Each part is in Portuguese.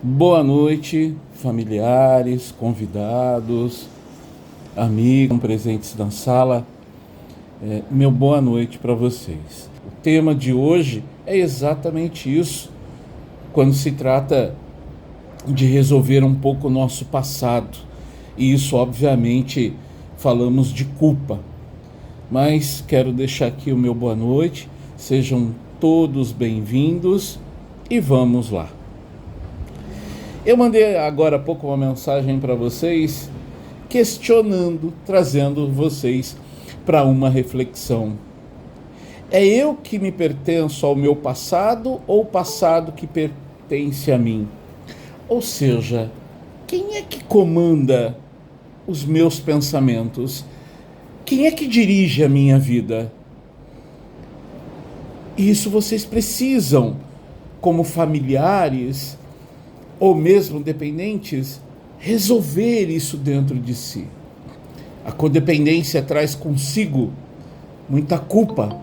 Boa noite, familiares, convidados, amigos presentes na sala. Meu boa noite para vocês. O tema de hoje é exatamente isso, quando se trata de resolver um pouco o nosso passado. E isso, obviamente, falamos de culpa. Mas quero deixar aqui o meu boa noite, sejam todos bem-vindos e vamos lá. Eu mandei agora há pouco uma mensagem para vocês, questionando, trazendo vocês para uma reflexão. É eu que me pertenço ao meu passado ou o passado que pertence a mim? Ou seja, quem é que comanda os meus pensamentos? Quem é que dirige a minha vida? Isso vocês precisam, como familiares, ou mesmo dependentes, resolver isso dentro de si. A codependência traz consigo muita culpa,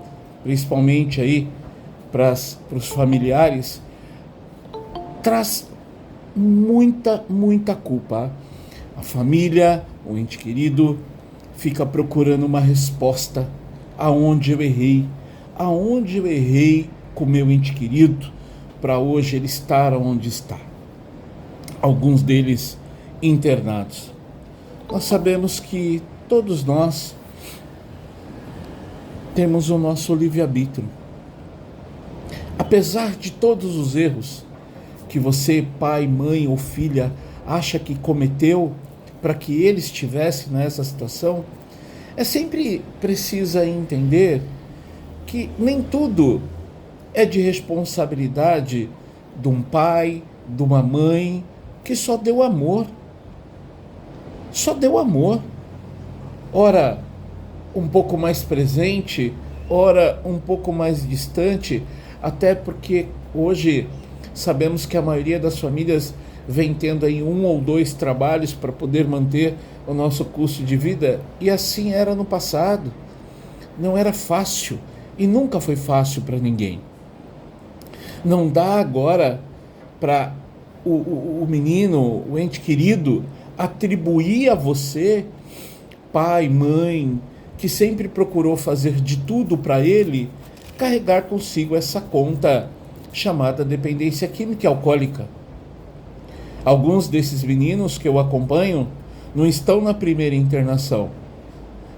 principalmente aí para os familiares, traz muita culpa. A família, o ente querido, fica procurando uma resposta aonde eu errei com meu ente querido para hoje ele estar onde está. Alguns deles internados. Nós sabemos que todos nós temos o nosso livre-arbítrio. Apesar de todos os erros que você, pai, mãe ou filha, acha que cometeu para que ele estivesse nessa situação, é sempre preciso entender que nem tudo é de responsabilidade de um pai, de uma mãe, que só deu amor. Só deu amor. Ora um pouco mais presente, ora um pouco mais distante, até porque hoje sabemos que a maioria das famílias vem tendo aí 1 ou 2 trabalhos para poder manter o nosso custo de vida, e assim era no passado. Não era fácil e nunca foi fácil para ninguém. Não dá agora para o menino, o ente querido, atribuir a você, pai, mãe, que sempre procurou fazer de tudo para ele, carregar consigo essa conta chamada dependência química e alcoólica. Alguns desses meninos que eu acompanho não estão na primeira internação,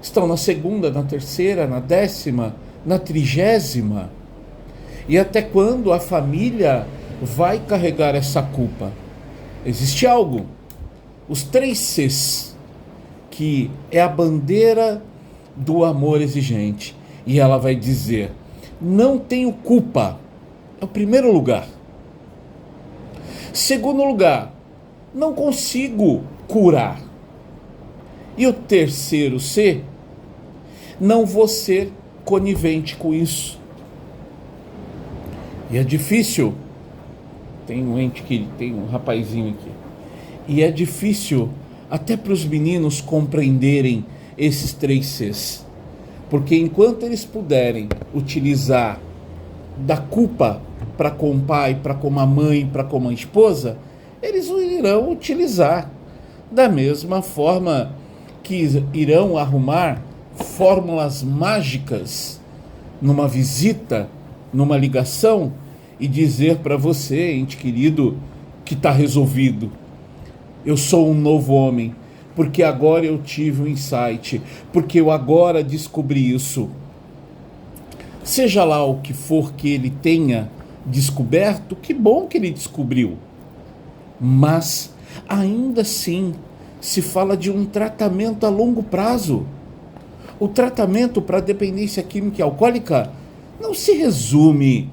estão na segunda, na terceira, na 10ª, na 30ª. E até quando a família vai carregar essa culpa? Existe algo, os 3 Cs, que é a bandeira do amor exigente, e ela vai dizer: não tenho culpa. É o primeiro lugar. Segundo lugar, não consigo curar. E o terceiro C, não vou ser conivente com isso. E é difícil. Tem um rapazinho aqui. E é difícil até para os meninos compreenderem esses 3 Cs. Porque enquanto eles puderem utilizar da culpa para com o pai, para com a mãe, para com a esposa, eles irão utilizar da mesma forma que irão arrumar fórmulas mágicas numa visita, numa ligação, e dizer para você, ente querido, que está resolvido. Eu sou um novo homem, porque agora eu tive um insight, porque eu agora descobri isso. Seja lá o que for que ele tenha descoberto, que bom que ele descobriu. Mas, ainda assim, se fala de um tratamento a longo prazo. O tratamento para dependência química e alcoólica não se resume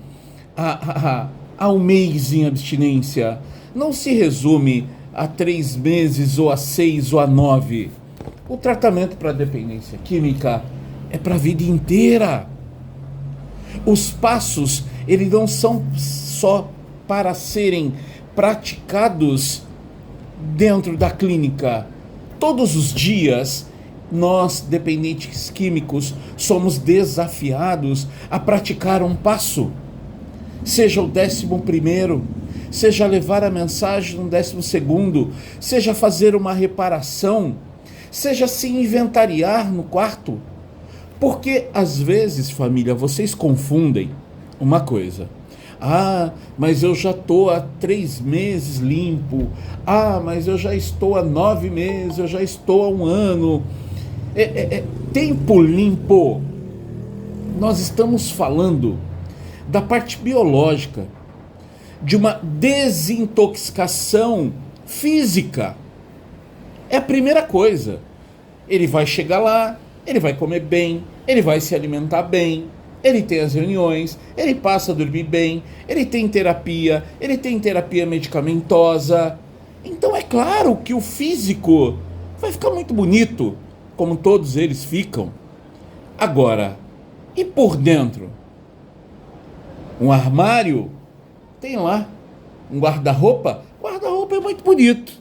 a um mês em abstinência, não se resume a 3 meses, ou a 6, ou a 9. O tratamento para dependência química é para a vida inteira. Os passos, eles não são só para serem praticados dentro da clínica. Todos os dias, nós, dependentes químicos, somos desafiados a praticar um passo. Seja o 11º, seja levar a mensagem no 12º, seja fazer uma reparação, seja se inventariar no quarto. Porque às vezes, família, vocês confundem uma coisa. Ah, mas eu já estou há 3 meses limpo. Ah, mas eu já estou há 9 meses, eu já estou há 1 ano. Tempo limpo. Nós estamos falando da parte biológica, de uma desintoxicação física. É a primeira coisa. Ele vai chegar lá, ele vai comer bem, ele vai se alimentar bem, ele tem as reuniões, ele passa a dormir bem, ele tem terapia medicamentosa. Então é claro que o físico vai ficar muito bonito, como todos eles ficam. Agora, e por dentro? Um armário, tem lá. Um guarda-roupa, guarda-roupa é muito bonito.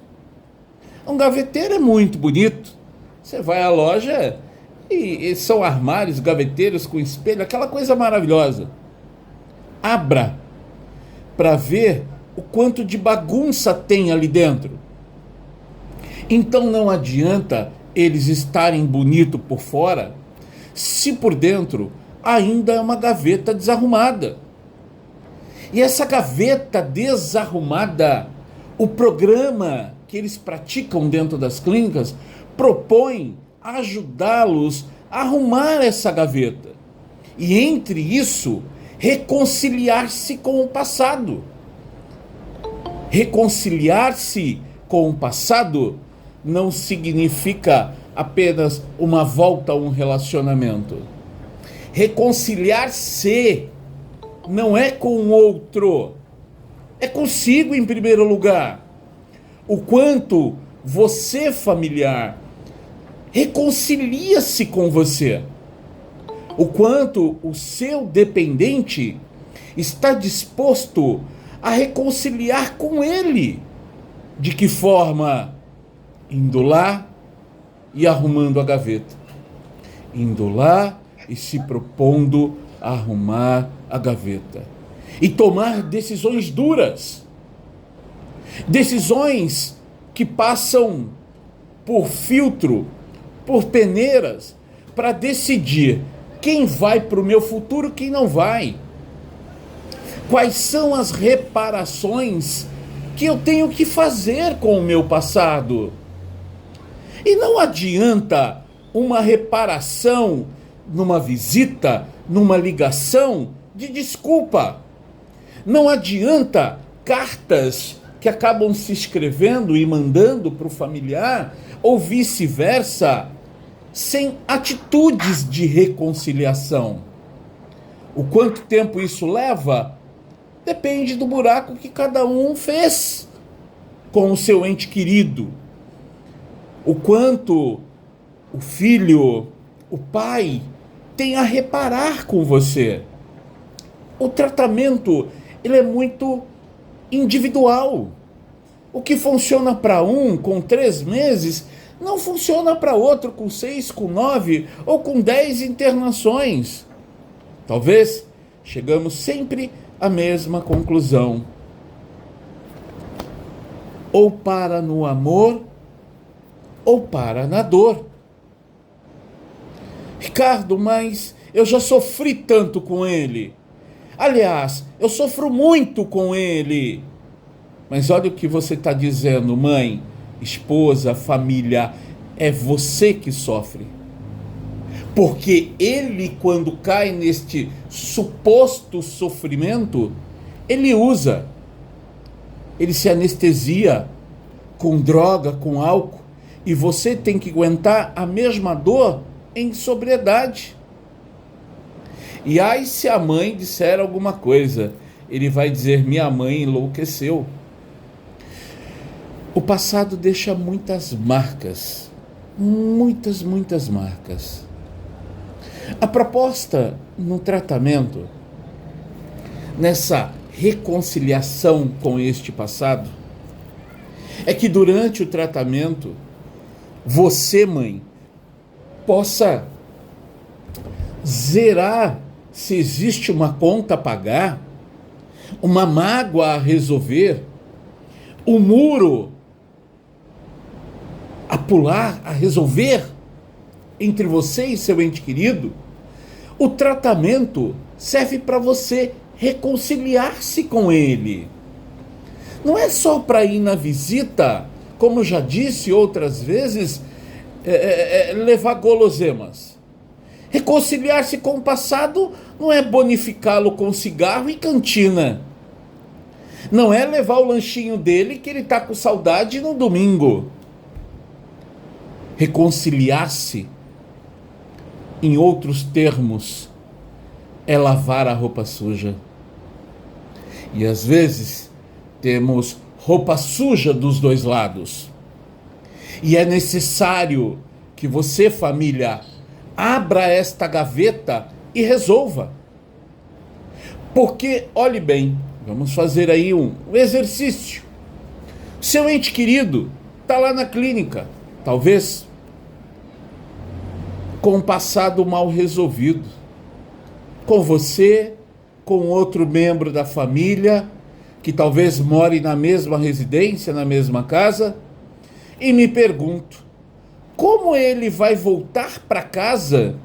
Um gaveteiro é muito bonito. Você vai à loja e são armários, gaveteiros com espelho, aquela coisa maravilhosa. Abra para ver o quanto de bagunça tem ali dentro. Então não adianta eles estarem bonitos por fora, se por dentro ainda é uma gaveta desarrumada. E essa gaveta desarrumada, o programa que eles praticam dentro das clínicas propõe ajudá-los a arrumar essa gaveta. E entre isso, reconciliar-se com o passado. Reconciliar-se com o passado não significa apenas uma volta a um relacionamento. Reconciliar-se não é com o outro, é consigo em primeiro lugar. O quanto você, familiar, reconcilia-se com você. O quanto o seu dependente está disposto a reconciliar com ele. De que forma? Indo lá e arrumando a gaveta. Indo lá e se propondo a arrumar a gaveta. E tomar decisões duras. Decisões que passam por filtro, por peneiras, para decidir quem vai para o meu futuro, quem não vai. Quais são as reparações que eu tenho que fazer com o meu passado. E não adianta uma reparação numa visita, numa ligação de desculpa. Não adianta cartas que acabam se escrevendo e mandando para o familiar, ou vice-versa, sem atitudes de reconciliação. O quanto tempo isso leva depende do buraco que cada um fez com o seu ente querido. O quanto o filho, o pai, tem a reparar com você. O tratamento, ele é muito individual. O que funciona para um com 3 meses, não funciona para outro com 6, com 9 ou com 10 internações. Talvez chegamos sempre à mesma conclusão. Ou para no amor, ou para na dor. Ricardo, mas eu já sofri tanto com ele. Aliás, eu sofro muito com ele. Mas olha o que você está dizendo, mãe, esposa, família. É você que sofre. Porque ele, quando cai neste suposto sofrimento, ele usa. Ele se anestesia com droga, com álcool. E você tem que aguentar a mesma dor em sobriedade. E aí, se a mãe disser alguma coisa, ele vai dizer: minha mãe enlouqueceu. O passado deixa muitas marcas. Muitas marcas. A proposta no tratamento, nessa reconciliação com este passado, é que durante o tratamento, você, mãe, possa zerar se existe uma conta a pagar, uma mágoa a resolver, um muro a pular, a resolver entre você e seu ente querido, o tratamento serve para você reconciliar-se com ele. Não é só para ir na visita, como já disse outras vezes, levar guloseimas. Reconciliar-se com o passado não é bonificá-lo com cigarro e cantina. Não é levar o lanchinho dele que ele está com saudade no domingo. Reconciliar-se, em outros termos, é lavar a roupa suja. E às vezes temos roupa suja dos dois lados. E é necessário que você, família, abra esta gaveta e resolva. Porque, olhe bem, vamos fazer aí um exercício. Seu ente querido está lá na clínica, talvez com um passado mal resolvido, com você, com outro membro da família, que talvez more na mesma residência, na mesma casa, e me pergunto, como ele vai voltar para casa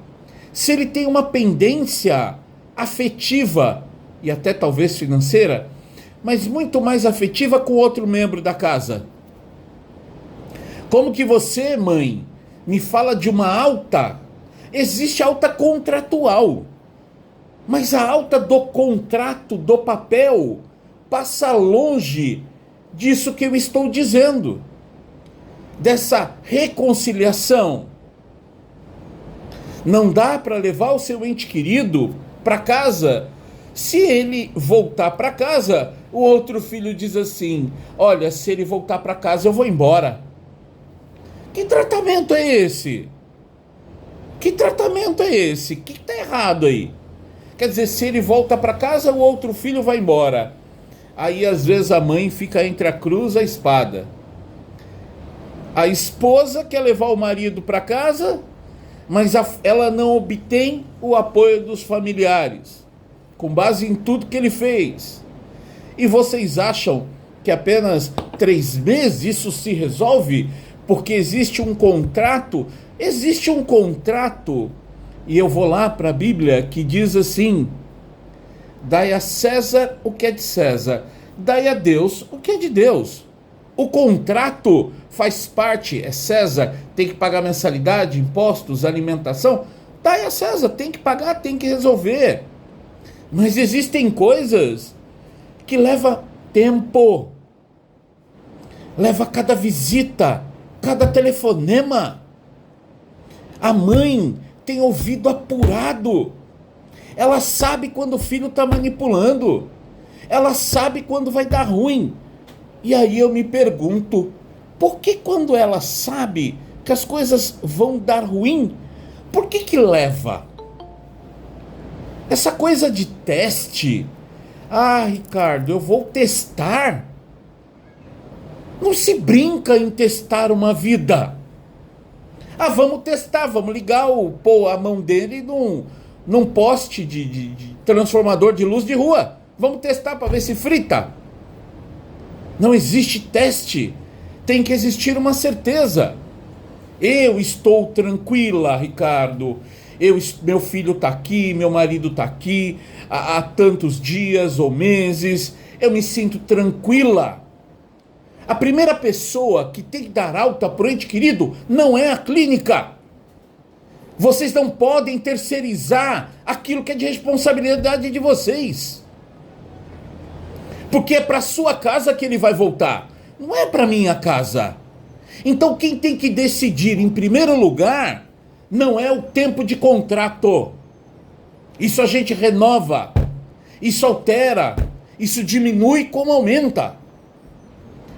se ele tem uma pendência afetiva e até talvez financeira, mas muito mais afetiva com outro membro da casa? Como que você, mãe, me fala de uma alta? Existe alta contratual, mas a alta do contrato, do papel, passa longe disso que eu estou dizendo, dessa reconciliação. Não dá para levar o seu ente querido para casa. Se ele voltar para casa, o outro filho diz assim: olha, se ele voltar para casa eu vou embora. Que tratamento é esse? Que tratamento é esse? O que está errado aí? Quer dizer, se ele volta para casa, o outro filho vai embora. Aí às vezes a mãe fica entre a cruz e a espada. A esposa quer levar o marido para casa, mas ela não obtém o apoio dos familiares, com base em tudo que ele fez. E vocês acham que apenas 3 meses isso se resolve? Porque existe um contrato? Existe um contrato, e eu vou lá para a Bíblia, que diz assim: dai a César o que é de César, dai a Deus o que é de Deus. O contrato faz parte, é César, tem que pagar mensalidade, impostos, alimentação. Dai a César, tem que pagar, tem que resolver. Mas existem coisas que levam tempo. Leva cada visita, cada telefonema. A mãe tem ouvido apurado. Ela sabe quando o filho está manipulando. Ela sabe quando vai dar ruim. E aí eu me pergunto, por que quando ela sabe que as coisas vão dar ruim, por que leva? Essa coisa de teste. Ah, Ricardo, eu vou testar. Não se brinca em testar uma vida. Ah, vamos testar, vamos ligar pôr a mão dele num poste de transformador de luz de rua. Vamos testar para ver se frita. Não existe teste. Tem que existir uma certeza. Eu estou tranquila, Ricardo. Meu filho está aqui, meu marido está aqui há tantos dias ou meses. Eu me sinto tranquila. A primeira pessoa que tem que dar alta para o ente querido não é a clínica. Vocês não podem terceirizar aquilo que é de responsabilidade de vocês. Porque é para sua casa que ele vai voltar. Não é para minha casa. Então quem tem que decidir em primeiro lugar não é o tempo de contrato. Isso a gente renova. Isso altera. Isso diminui como aumenta.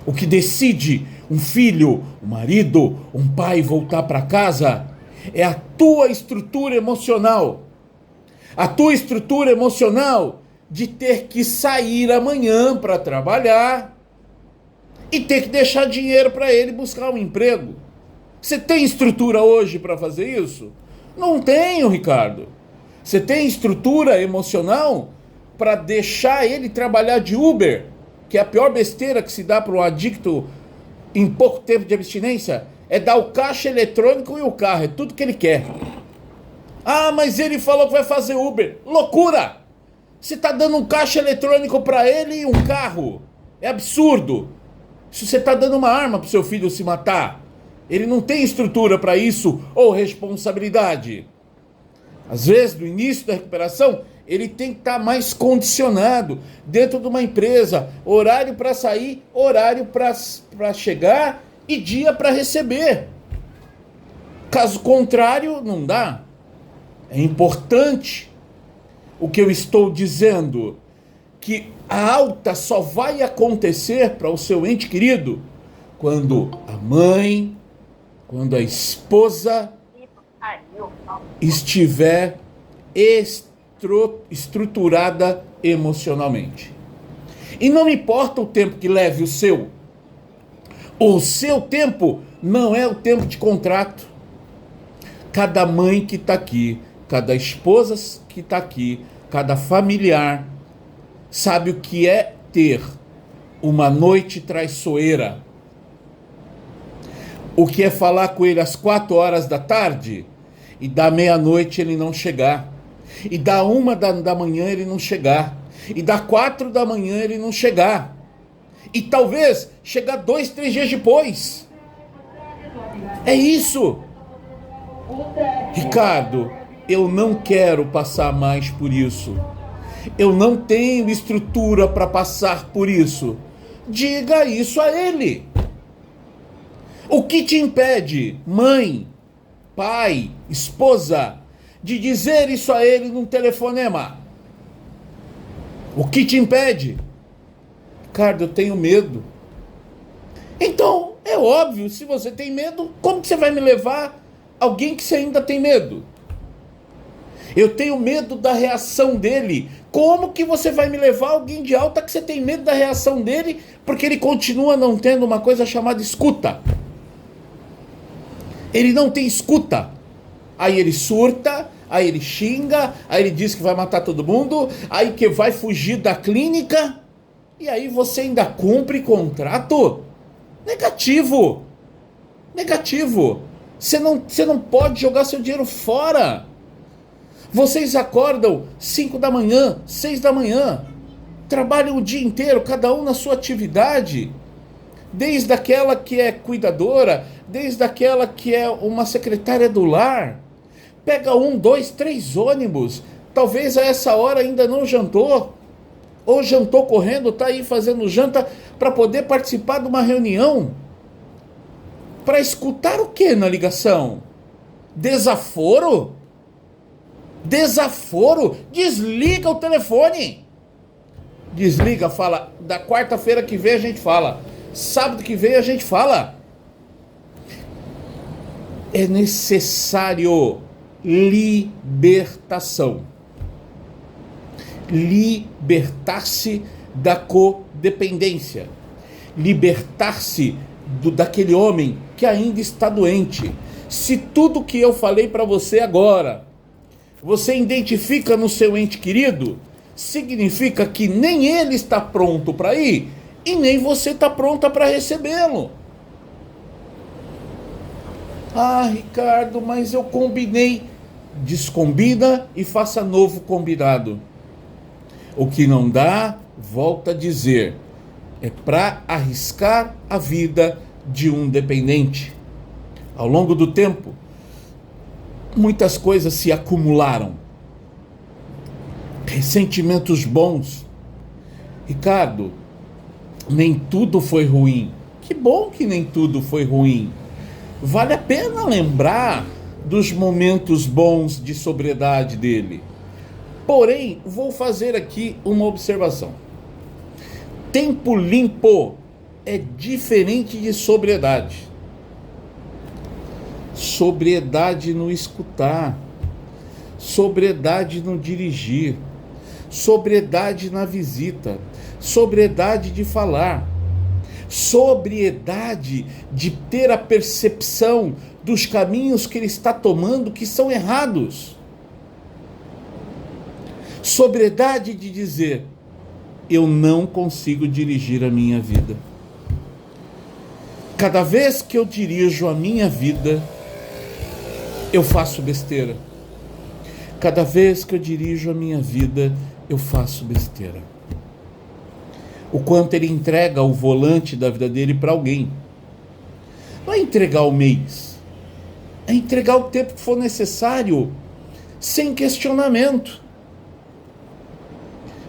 O que decide um filho, um marido, um pai voltar para casa é a tua estrutura emocional. A tua estrutura emocional de ter que sair amanhã para trabalhar e ter que deixar dinheiro para ele buscar um emprego. Você tem estrutura hoje para fazer isso? Não tenho, Ricardo. Você tem estrutura emocional para deixar ele trabalhar de Uber, que é a pior besteira que se dá para um adicto em pouco tempo de abstinência, é dar o caixa eletrônico e o carro, é tudo que ele quer. Ah, mas ele falou que vai fazer Uber. Loucura! Você está dando um caixa eletrônico para ele e um carro. É absurdo. Se você está dando uma arma para o seu filho se matar, ele não tem estrutura para isso ou responsabilidade. Às vezes, no início da recuperação, ele tem que estar mais condicionado dentro de uma empresa. Horário para sair, horário para chegar e dia para receber. Caso contrário, não dá. É importante o que eu estou dizendo, que a alta só vai acontecer para o seu ente querido quando a mãe, quando a esposa estiver estruturada emocionalmente. E não importa o tempo que leve o seu tempo não é o tempo de contrato. Cada mãe que está aqui, cada esposa que está aqui, cada familiar sabe o que é ter uma noite traiçoeira. O que é falar com ele às 4 horas da tarde e da meia-noite ele não chegar. E da 1 da manhã ele não chegar. E da 4 da manhã ele não chegar. E talvez chegar 2, 3 dias depois. É isso. Ricardo, eu não quero passar mais por isso. Eu não tenho estrutura para passar por isso. Diga isso a ele. O que te impede, mãe, pai, esposa, de dizer isso a ele num telefonema? O que te impede? Ricardo, eu tenho medo. Então, é óbvio, se você tem medo, como que você vai me levar alguém que você ainda tem medo? Eu tenho medo da reação dele. Como que você vai me levar alguém de alta que você tem medo da reação dele, porque ele continua não tendo uma coisa chamada escuta? Ele não tem escuta. Aí ele surta, aí ele xinga, aí ele diz que vai matar todo mundo, aí que vai fugir da clínica, e aí você ainda cumpre contrato? Negativo. Negativo. Você não pode jogar seu dinheiro fora. Vocês acordam 5 da manhã, 6 da manhã, trabalham o dia inteiro, cada um na sua atividade, desde aquela que é cuidadora, desde aquela que é uma secretária do lar, pega 1, 2, 3 ônibus, talvez a essa hora ainda não jantou, ou jantou correndo, está aí fazendo janta para poder participar de uma reunião, para escutar o que na ligação? Desaforo? Desaforo? Desliga o telefone. Desliga, fala, da quarta-feira que vem a gente fala, sábado que vem a gente fala. É necessário libertação. Libertar-se da codependência. Libertar-se daquele homem que ainda está doente. Se tudo que eu falei para você agora, você identifica no seu ente querido, significa que nem ele está pronto para ir e nem você está pronta para recebê-lo. Ah, Ricardo, mas eu combinei. Descombina e faça novo combinado. O que não dá, volta a dizer, é para arriscar a vida de um dependente. Ao longo do tempo, muitas coisas se acumularam. Ressentimentos bons. Ricardo, nem tudo foi ruim. Que bom que nem tudo foi ruim. Vale a pena lembrar dos momentos bons de sobriedade dele. Porém, vou fazer aqui uma observação. Tempo limpo é diferente de sobriedade. Sobriedade no escutar, sobriedade no dirigir, sobriedade na visita, sobriedade de falar, sobriedade de ter a percepção dos caminhos que ele está tomando que são errados, Sobriedade de dizer: eu não consigo dirigir a minha vida. Cada vez que eu dirijo a minha vida, eu faço besteira. Cada vez que eu dirijo a minha vida, eu faço besteira. O quanto ele entrega o volante da vida dele para alguém. Não é entregar o mês, é entregar o tempo que for necessário, sem questionamento.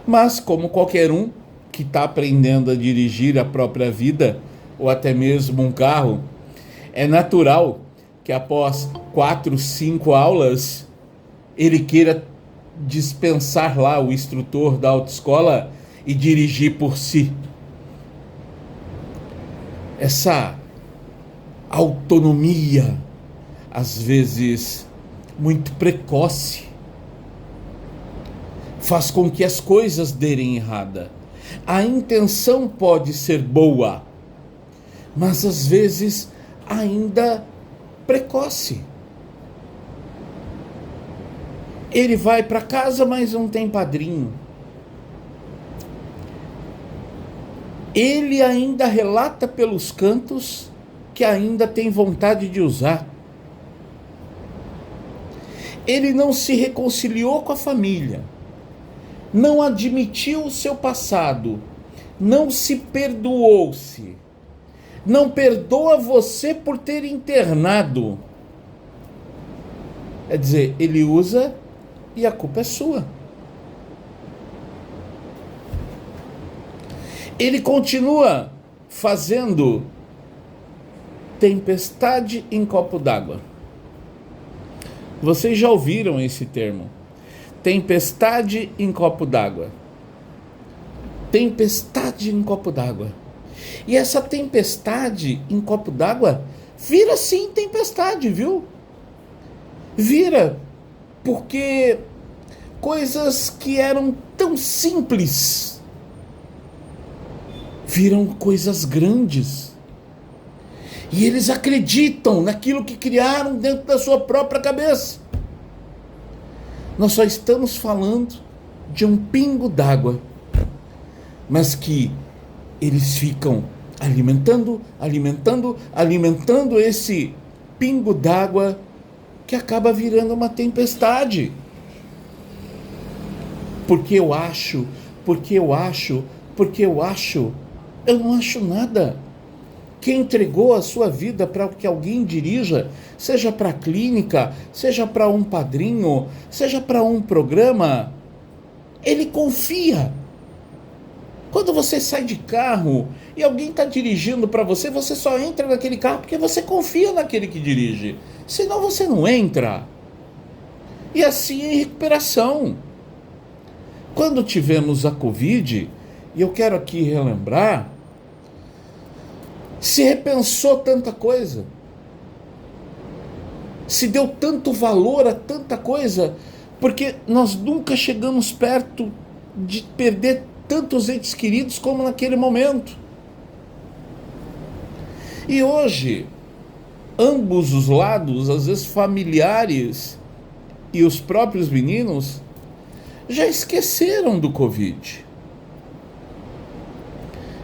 Mas, como qualquer um que está aprendendo a dirigir a própria vida, ou até mesmo um carro, é natural que após 4, 5 aulas, ele queira dispensar lá o instrutor da autoescola e dirigir por si. Essa autonomia, às vezes muito precoce, faz com que as coisas derem errada. A intenção pode ser boa, mas às vezes ainda precoce. Ele vai para casa, mas não tem padrinho. Ele ainda relata pelos cantos que ainda tem vontade de usar. Ele não se reconciliou com a família, não admitiu o seu passado, não se perdoou-se, não perdoa você por ter internado. Quer dizer, ele usa e a culpa é sua. Ele continua fazendo tempestade em copo d'água. Vocês já ouviram esse termo? Tempestade em copo d'água. Tempestade em copo d'água. E essa tempestade em copo d'água vira sim tempestade, viu? Vira, porque coisas que eram tão simples viram coisas grandes. E eles acreditam naquilo que criaram dentro da sua própria cabeça. Nós só estamos falando de um pingo d'água, mas que eles ficam alimentando esse pingo d'água que acaba virando uma tempestade. Porque eu acho, eu não acho nada. Quem entregou a sua vida para que alguém dirija, seja para a clínica, seja para um padrinho, seja para um programa, ele confia. Quando você sai de carro e alguém está dirigindo para você, você só entra naquele carro porque você confia naquele que dirige. Senão você não entra. E assim é em recuperação. Quando tivemos a Covid, e eu quero aqui relembrar, se repensou tanta coisa, se deu tanto valor a tanta coisa, porque nós nunca chegamos perto de perder tantos entes queridos como naquele momento. E hoje, ambos os lados, às vezes familiares e os próprios meninos, já esqueceram do Covid.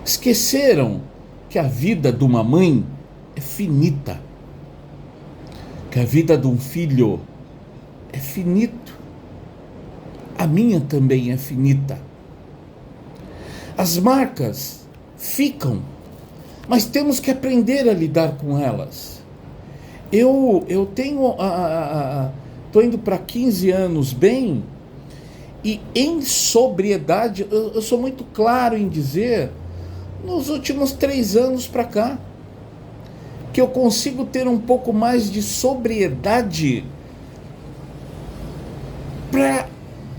Esqueceram que a vida de uma mãe é finita, que a vida de um filho é finito. A minha também é finita. As marcas ficam, mas temos que aprender a lidar com elas. Eu tenho, estou indo para 15 anos bem, e em sobriedade, eu sou muito claro em dizer, nos últimos 3 anos para cá, que eu consigo ter um pouco mais de sobriedade para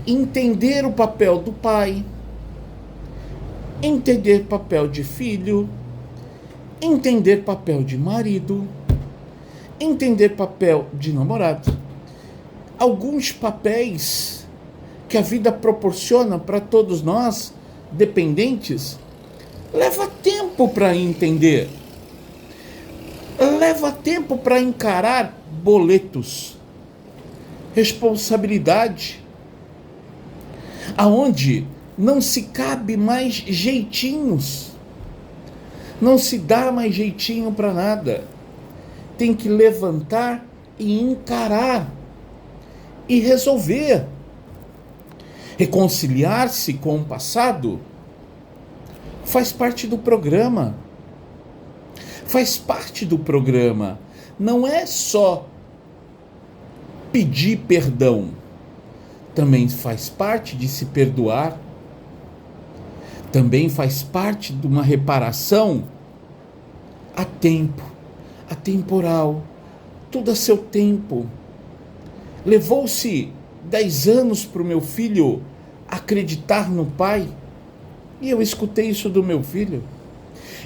entender o papel do pai, entender papel de filho, entender papel de marido, entender papel de namorado. Alguns papéis que a vida proporciona para todos nós, dependentes, leva tempo para entender. Leva tempo para encarar boletos, responsabilidade. aonde não se cabe mais jeitinhos, não se dá mais jeitinho para nada. Tem que levantar e encarar e resolver. Reconciliar-se com o passado faz parte do programa. Faz parte do programa. Não é só pedir perdão. Também faz parte de se perdoar. Também faz parte de uma reparação a tempo, atemporal, tudo a seu tempo. Levou-se 10 anos para o meu filho acreditar no pai, e eu escutei isso do meu filho.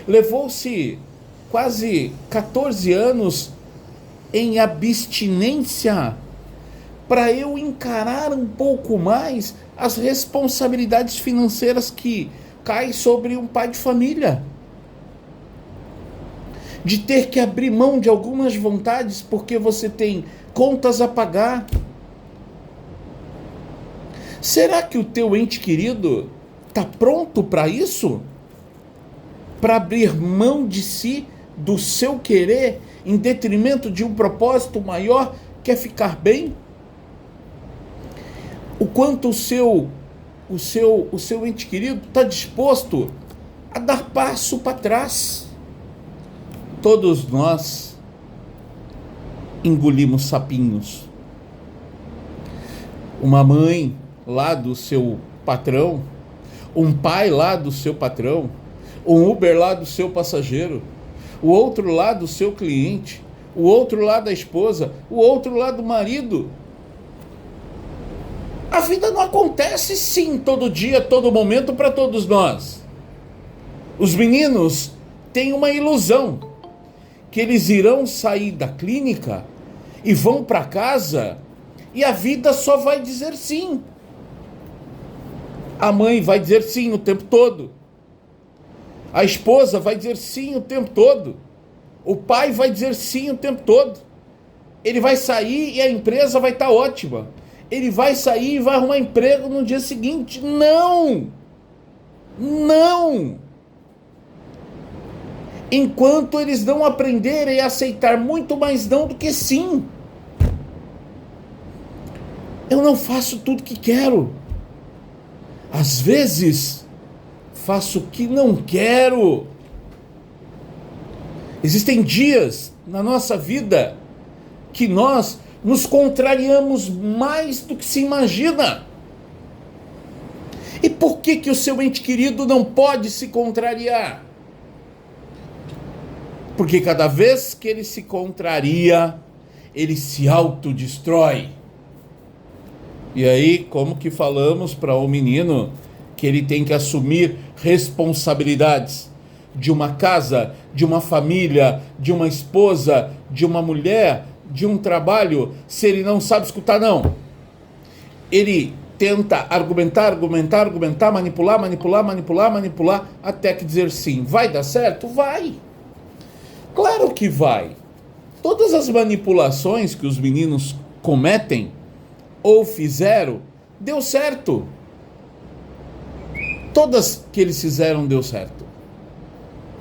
Levou-se quase 14 anos em abstinência para eu encarar um pouco mais as responsabilidades financeiras que caem sobre um pai de família. De ter que abrir mão de algumas vontades porque você tem contas a pagar. Será que o teu ente querido está pronto para isso? Para abrir mão de si, do seu querer, em detrimento de um propósito maior, que é ficar bem? O quanto o seu ente querido está disposto a dar passo para trás? Todos nós engolimos sapinhos. Uma mãe lá do seu patrão, um pai lá do seu patrão, um Uber lá do seu passageiro, o outro lá do seu cliente, o outro lá da esposa, o outro lá do marido. A vida não acontece sim todo dia, todo momento para todos nós. Os meninos têm uma ilusão que eles irão sair da clínica e vão para casa e a vida só vai dizer sim. A mãe vai dizer sim o tempo todo. A esposa vai dizer sim o tempo todo. O pai vai dizer sim o tempo todo. Ele vai sair e a empresa vai estar ótima. Ele vai sair e vai arrumar emprego no dia seguinte. Não! Não! Enquanto eles não aprenderem a aceitar muito mais não do que sim. Eu não faço tudo que quero. Às vezes, faço o que não quero. Existem dias na nossa vida que nós nos contrariamos mais do que se imagina. E por que o seu ente querido não pode se contrariar? Porque cada vez que ele se contraria, ele se autodestrói. E aí, como que falamos para o menino que ele tem que assumir responsabilidades de uma casa, de uma família, de uma esposa, de uma mulher, de um trabalho, se ele não sabe escutar não? Ele tenta argumentar, manipular, até que dizer sim. Vai dar certo? Vai! Claro que vai. Todas as manipulações que os meninos cometem ou fizeram, deu certo. Todas que eles fizeram deu certo.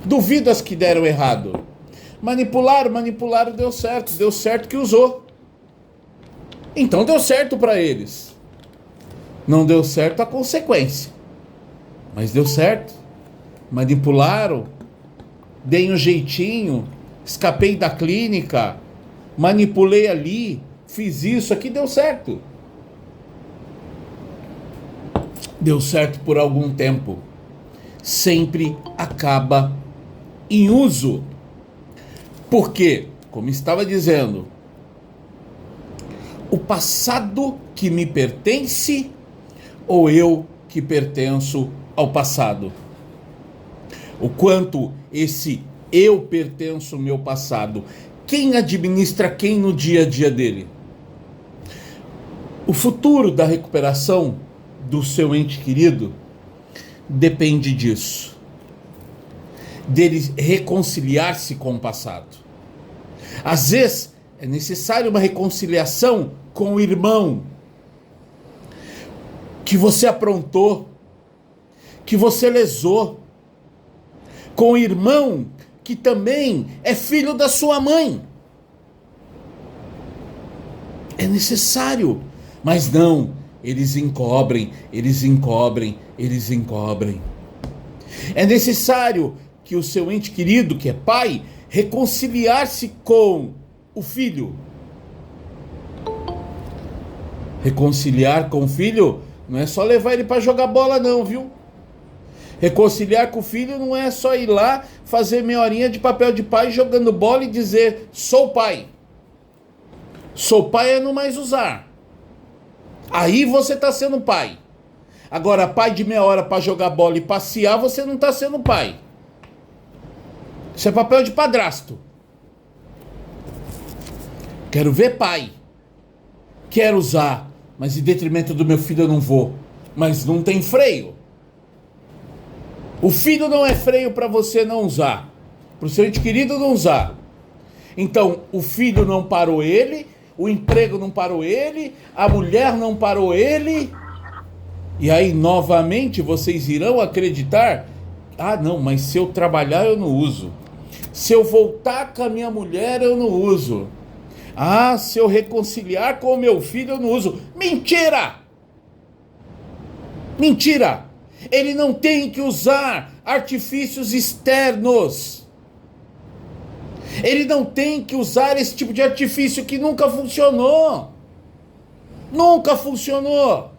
Duvido as que deram errado. Manipularam, deu certo que usou. Então deu certo para eles. Não deu certo a consequência, mas deu certo. Manipularam, dei um jeitinho, escapei da clínica, manipulei ali, fiz isso aqui, deu certo. Deu certo por algum tempo. Sempre acaba em uso. Porque, como estava dizendo, o passado que me pertence ou eu que pertenço ao passado? O quanto esse eu pertenço ao meu passado? Quem administra quem no dia a dia dele? O futuro da recuperação do seu ente querido depende disso. Dele reconciliar-se com o passado. Às vezes é necessário uma reconciliação com o irmão que você aprontou, que você lesou, com o irmão que também é filho da sua mãe. É necessário, mas não, eles encobrem. É necessário que o seu ente querido, que é pai, reconciliar-se com o filho. Reconciliar com o filho não é só levar ele para jogar bola não, viu? Reconciliar com o filho não é só ir lá fazer meia horinha de papel de pai jogando bola e dizer, sou pai. Sou pai é não mais usar. Aí você está sendo pai. Agora, pai de meia hora para jogar bola e passear, você não está sendo pai. Isso é papel de padrasto. Quero ver pai. Quero usar, mas em detrimento do meu filho eu não vou. Mas não tem freio. O filho não é freio para você não usar. Para o seu ente querido não usar. Então, o filho não parou ele, o emprego não parou ele, a mulher não parou ele. E aí, novamente, vocês irão acreditar, ah, não, mas se eu trabalhar eu não uso. Se eu voltar com a minha mulher eu não uso. Ah, se eu reconciliar com o meu filho eu não uso. Mentira! Mentira! Ele não tem que usar artifícios externos. Ele não tem que usar esse tipo de artifício que nunca funcionou. Nunca funcionou.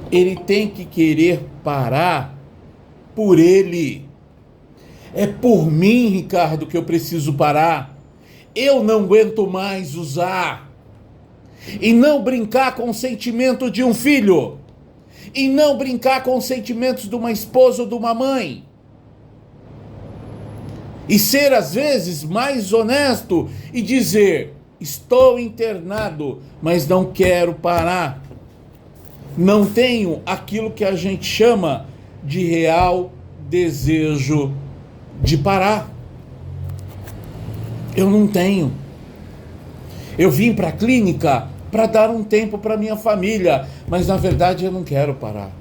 Ele tem que querer parar por ele. É por mim, Ricardo, que eu preciso parar. Eu não aguento mais usar. E não brincar com o sentimento de um filho. E não brincar com os sentimentos de uma esposa ou de uma mãe. E ser, às vezes, mais honesto e dizer, estou internado, mas não quero parar. Não tenho aquilo que a gente chama de real desejo de parar. Eu não tenho. Eu vim para a clínica para dar um tempo para minha família, mas na verdade eu não quero parar.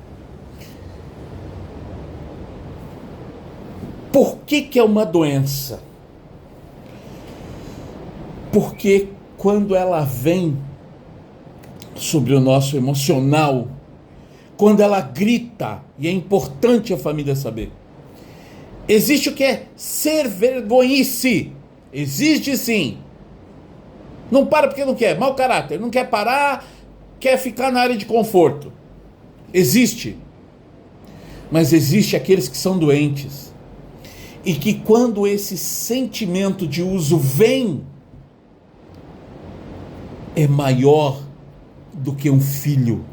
Por que é uma doença? Porque quando ela vem sobre o nosso emocional, quando ela grita, e é importante a família saber, existe o que é ser vergonhice. Existe sim. Não para porque não quer, mau caráter, não quer parar, quer ficar na área de conforto. Existe. Mas existe aqueles que são doentes. E que quando esse sentimento de uso vem, é maior do que um filho,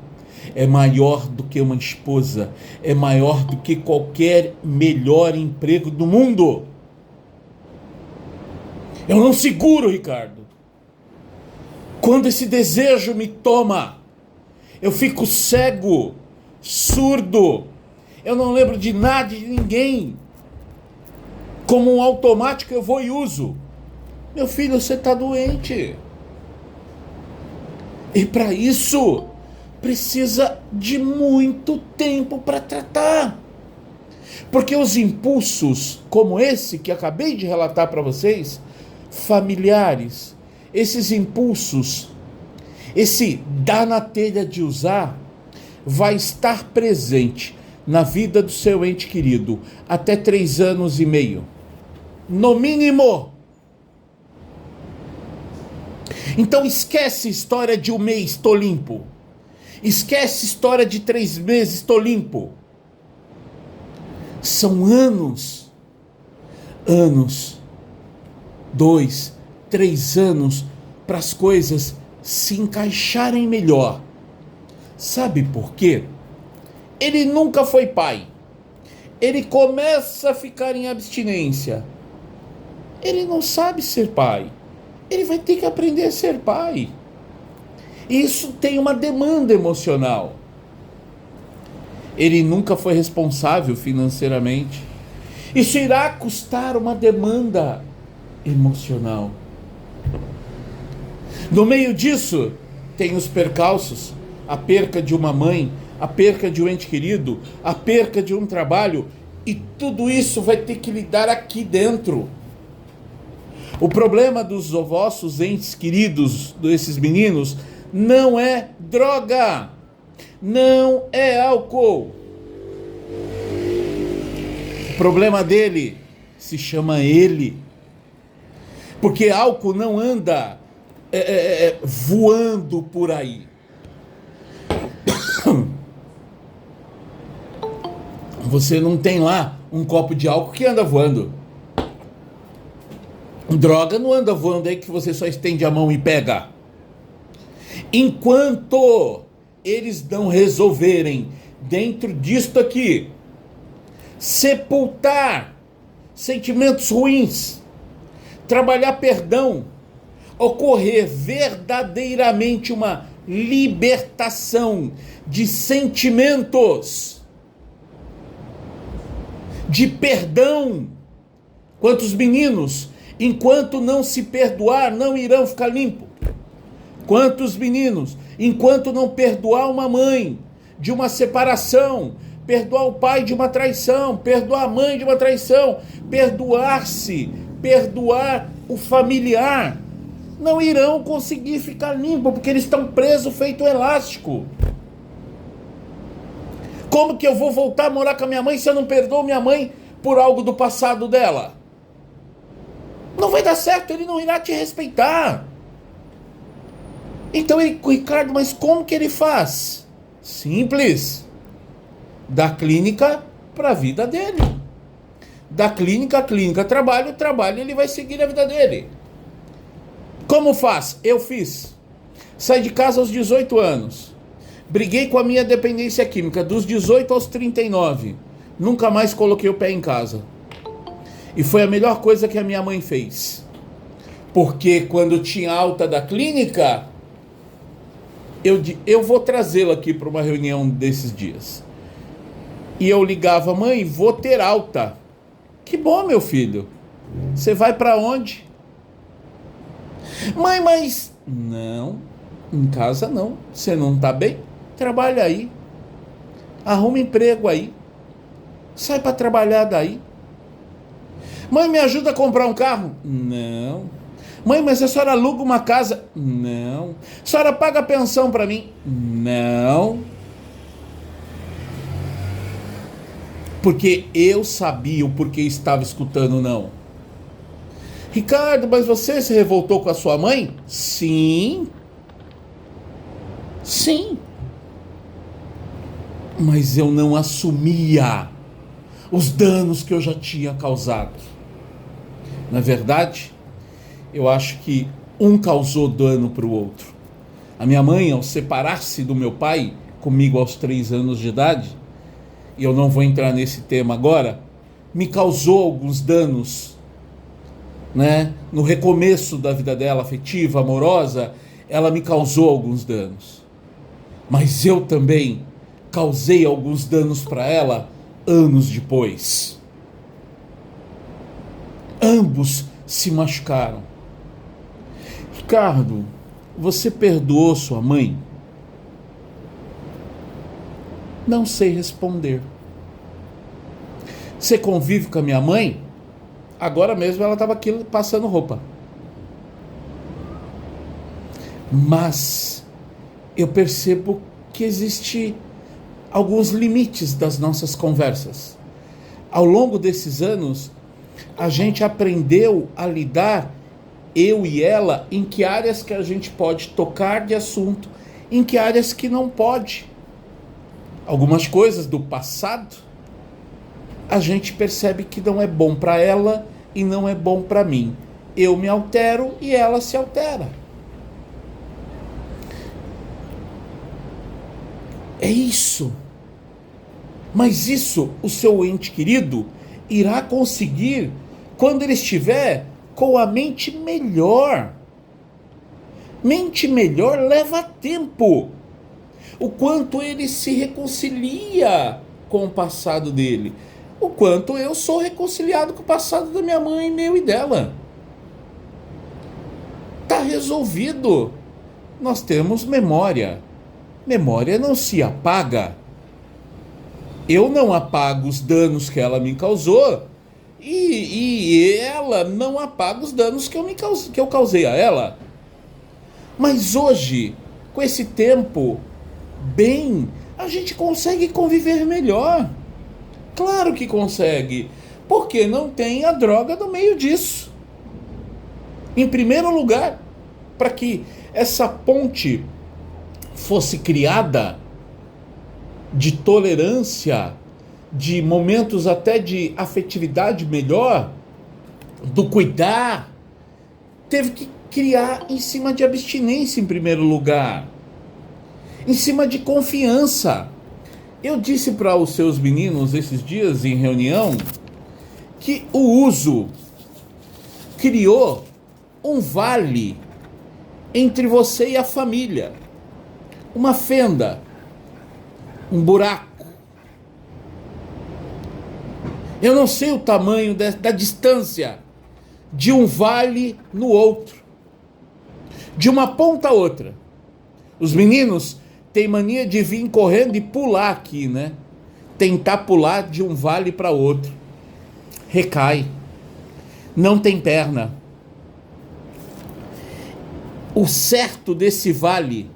é maior do que uma esposa, é maior do que qualquer melhor emprego do mundo. Eu não seguro, Ricardo. Quando esse desejo me toma, eu fico cego, surdo, eu não lembro de nada, de ninguém. Como um automático eu vou e uso. Meu filho, você está doente. E para isso, precisa de muito tempo para tratar. Porque os impulsos, como esse que acabei de relatar para vocês, familiares, esses impulsos, esse dá na telha de usar, vai estar presente na vida do seu ente querido até 3 anos e meio. No mínimo. Então esquece história de 1 mês, estou limpo. Esquece história de 3 meses, estou limpo. São anos. 2, 3 anos para as coisas se encaixarem melhor. Sabe por quê? Ele nunca foi pai. Ele começa a ficar em abstinência. Ele não sabe ser pai. Ele vai ter que aprender a ser pai. Isso tem uma demanda emocional. Ele nunca foi responsável financeiramente. Isso irá custar uma demanda emocional. No meio disso, tem os percalços, a perca de uma mãe, a perca de um ente querido, a perca de um trabalho, e tudo isso vai ter que lidar aqui dentro. O problema dos vossos entes queridos, desses meninos, não é droga, não é álcool. O problema dele se chama ele. Porque álcool não anda voando por aí. Você não tem lá um copo de álcool que anda voando. Droga não anda voando aí que você só estende a mão e pega. Enquanto eles não resolverem, dentro disto aqui, sepultar sentimentos ruins, trabalhar perdão, ocorrer verdadeiramente uma libertação de sentimentos, de perdão. Quantos meninos, enquanto não se perdoar, não irão ficar limpos? Quantos meninos, enquanto não perdoar uma mãe de uma separação, perdoar o pai de uma traição, perdoar a mãe de uma traição, perdoar-se, perdoar o familiar, não irão conseguir ficar limpos, porque eles estão presos feito elástico. Como que eu vou voltar a morar com a minha mãe se eu não perdoo minha mãe por algo do passado dela? Não vai dar certo, ele não irá te respeitar. Então, Ricardo, mas como que ele faz? Simples. Da clínica para a vida dele. Da clínica, a clínica, trabalho, ele vai seguir a vida dele. Como faz? Eu fiz. Saí de casa aos 18 anos. Briguei com a minha dependência química dos 18 aos 39. Nunca mais coloquei o pé em casa. E foi a melhor coisa que a minha mãe fez. Porque quando tinha alta da clínica, eu vou trazê-la aqui para uma reunião desses dias. E eu ligava, mãe, vou ter alta. Que bom, meu filho. Você vai para onde? Mãe, mas... Não, em casa não. Você não tá bem? Trabalha aí. Arruma emprego aí. Sai para trabalhar daí. Mãe, me ajuda a comprar um carro? Não. Mãe, mas a senhora aluga uma casa? Não. A senhora paga pensão para mim? Não. Porque eu sabia o porquê estava escutando não. Ricardo, mas você se revoltou com a sua mãe? Sim. Sim. Mas eu não assumia os danos que eu já tinha causado. Na verdade, eu acho que um causou dano para o outro. A minha mãe, ao separar-se do meu pai, comigo aos 3 anos de idade, e eu não vou entrar nesse tema agora, me causou alguns danos, né? No recomeço da vida dela, afetiva, amorosa, ela me causou alguns danos. Mas eu também causei alguns danos para ela anos depois. Ambos se machucaram. Ricardo, você perdoou sua mãe? Não sei responder. Você convive com a minha mãe? Agora mesmo ela estava aqui passando roupa. Mas eu percebo que existe alguns limites das nossas conversas. Ao longo desses anos, a gente aprendeu a lidar, eu e ela, em que áreas que a gente pode tocar de assunto, em que áreas que não pode. Algumas coisas do passado, a gente percebe que não é bom para ela e não é bom para mim. Eu me altero e ela se altera. É isso. Mas isso o seu ente querido irá conseguir quando ele estiver com a mente melhor. Mente melhor leva tempo. O quanto ele se reconcilia com o passado dele. O quanto eu sou reconciliado com o passado da minha mãe, meu e dela. Tá resolvido. Nós temos memória. Memória não se apaga. Eu não apago os danos que ela me causou e ela não apaga os danos que eu causei a ela. Mas hoje, com esse tempo bem, a gente consegue conviver melhor. Claro que consegue, porque não tem a droga no meio disso. Em primeiro lugar, para que essa ponte fosse criada de tolerância, de momentos até de afetividade melhor, do cuidar, teve que criar em cima de abstinência em primeiro lugar, em cima de confiança. Eu disse para os seus meninos esses dias em reunião que o uso criou um vale entre você e a família, uma fenda, um buraco. Eu não sei o tamanho da distância de um vale no outro, de uma ponta a outra. Os meninos têm mania de vir correndo e pular aqui, né? Tentar pular de um vale para outro. Recai. Não tem perna. O certo desse vale,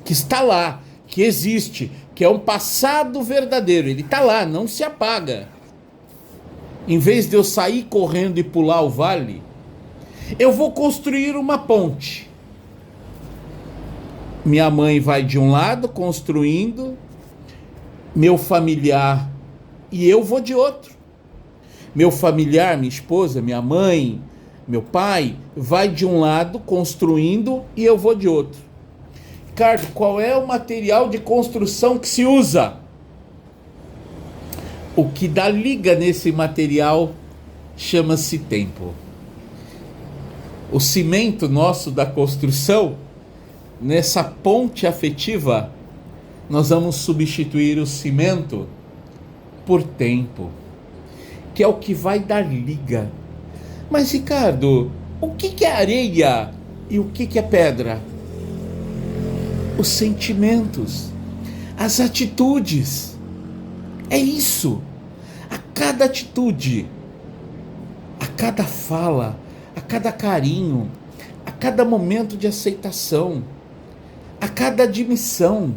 que está lá, que existe, que é um passado verdadeiro, ele está lá, não se apaga. Em vez de eu sair correndo e pular o vale, eu vou construir uma ponte. Minha mãe vai de um lado construindo, meu familiar, e eu vou de outro. Meu familiar, minha esposa, minha mãe, meu pai, vai de um lado construindo e eu vou de outro. Ricardo, qual é o material de construção que se usa? O que dá liga nesse material chama-se tempo. O cimento nosso da construção, nessa ponte afetiva, nós vamos substituir o cimento por tempo, que é o que vai dar liga. Mas, Ricardo, o que é areia e o que é pedra? Os sentimentos, as atitudes. É isso. A cada atitude, a cada fala, a cada carinho, a cada momento de aceitação, a cada admissão.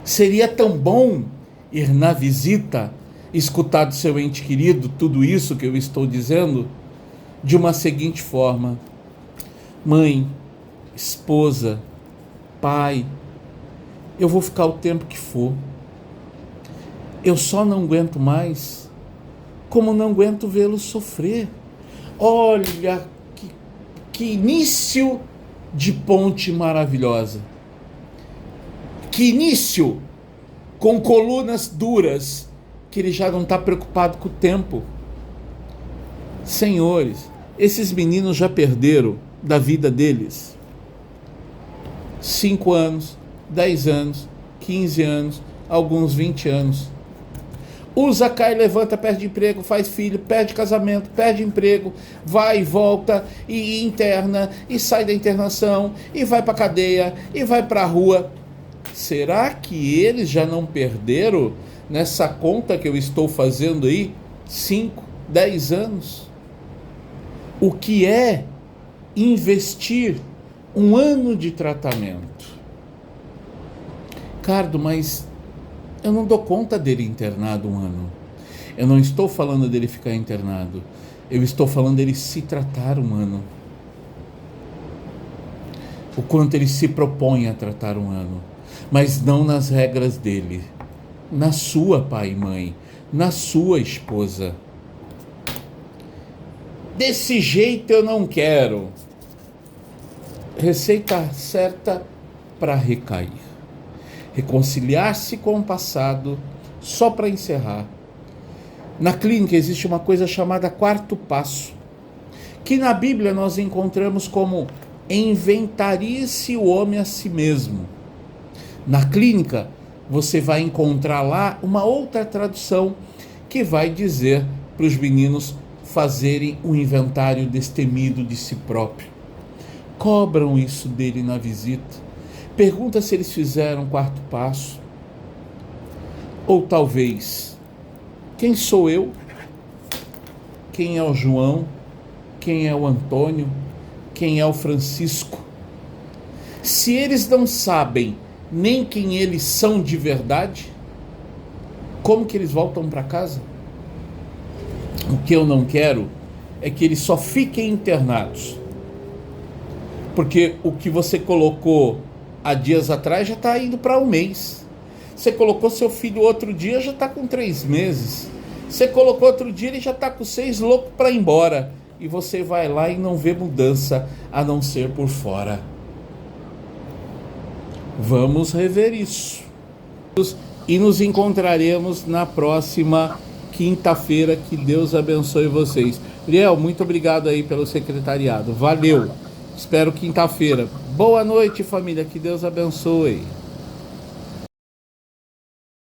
Seria tão bom ir na visita, escutar do seu ente querido tudo isso que eu estou dizendo de uma seguinte forma: mãe, esposa, pai, eu vou ficar o tempo que for. Eu só não aguento mais, como não aguento vê-lo sofrer. Olha que início de ponte maravilhosa. Que início com colunas duras, que ele já não está preocupado com o tempo. Senhores, esses meninos já perderam da vida deles 5 anos, 10 anos, 15 anos, alguns 20 anos. Usa, cai, levanta, perde emprego, faz filho, perde casamento, perde emprego, vai e volta, e interna, e sai da internação, e vai para cadeia, e vai para a rua. Será que eles já não perderam nessa conta que eu estou fazendo aí 5, 10 anos? O que é investir 1 ano de tratamento? Ricardo, mas eu não dou conta dele internado 1 ano. Eu não estou falando dele ficar internado. Eu estou falando dele se tratar 1 ano. O quanto ele se propõe a tratar 1 ano. Mas não nas regras dele. Na sua, pai e mãe. Na sua, esposa. Desse jeito eu não quero. Receita certa para recair. Reconciliar-se com o passado, só para encerrar. Na clínica existe uma coisa chamada 4º passo, que na Bíblia nós encontramos como inventarie-se o homem a si mesmo. Na clínica você vai encontrar lá uma outra tradução que vai dizer para os meninos fazerem um inventário destemido de si próprio. Cobram isso dele na visita. Pergunta se eles fizeram o quarto passo. Ou talvez, quem sou eu? Quem é o João? Quem é o Antônio? Quem é o Francisco? Se eles não sabem nem quem eles são de verdade, como que eles voltam para casa? O que eu não quero é que eles só fiquem internados. Porque o que você colocou há dias atrás já está indo para um mês. Você colocou seu filho outro dia, já está com 3 meses. Você colocou outro dia, ele já está com 6, louco para ir embora. E você vai lá e não vê mudança, a não ser por fora. Vamos rever isso. E nos encontraremos na próxima quinta-feira. Que Deus abençoe vocês. Uriel, muito obrigado aí pelo secretariado. Valeu. Espero quinta-feira. Boa noite, família. Que Deus abençoe.